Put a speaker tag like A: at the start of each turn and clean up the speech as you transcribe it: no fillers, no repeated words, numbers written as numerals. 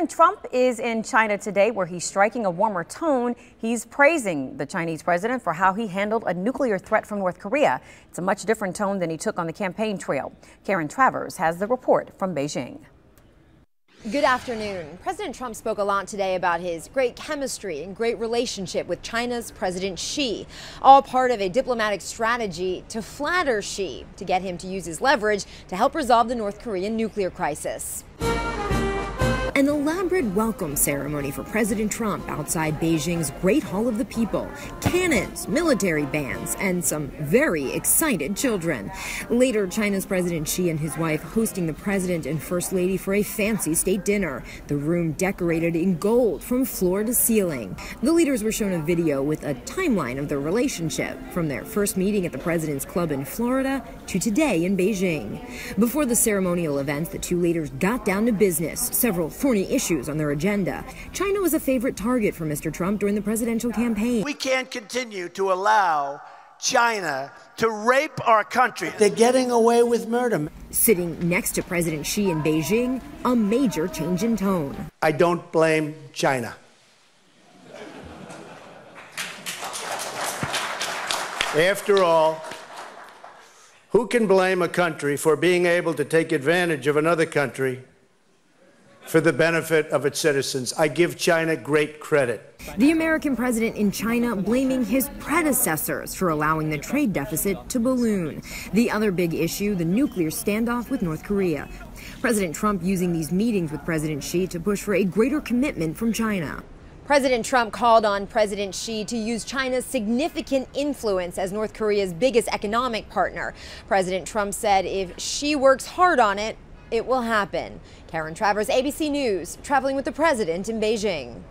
A: President Trump is in China today, where he's striking a warmer tone. He's praising the Chinese president for how he handled a nuclear threat from North Korea. It's a much different tone than he took on the campaign trail. Karen Travers has the report from Beijing.
B: Good afternoon. President Trump spoke a lot today about his great chemistry and great relationship with China's President Xi, all part of a diplomatic strategy to flatter Xi, to get him to use his leverage to help resolve the North Korean nuclear crisis. An elaborate welcome ceremony for President Trump outside Beijing's Great Hall of the People. Cannons, military bands, and some very excited children. Later, China's President Xi and his wife hosting the president and first lady for a fancy state dinner. The room decorated in gold from floor to ceiling. The leaders were shown a video with a timeline of their relationship, from their first meeting at the president's club in Florida to today in Beijing. Before the ceremonial events, the two leaders got down to business. Several thorny issues on their agenda. China was a favorite target for Mr. Trump during the presidential campaign.
C: We can't continue to allow China to rape our country. They're getting away with murder.
B: Sitting next to President Xi in Beijing, a major change in tone.
C: I don't blame China. After all, who can blame a country for being able to take advantage of another country for the benefit of its citizens? I give China great credit.
B: The American president in China blaming his predecessors for allowing the trade deficit to balloon. The other big issue, the nuclear standoff with North Korea. President Trump using these meetings with President Xi to push for a greater commitment from China. President Trump called on President Xi to use China's significant influence as North Korea's biggest economic partner. President Trump said if Xi works hard on it, it will happen. Karen Travers, ABC News, traveling with the president in Beijing.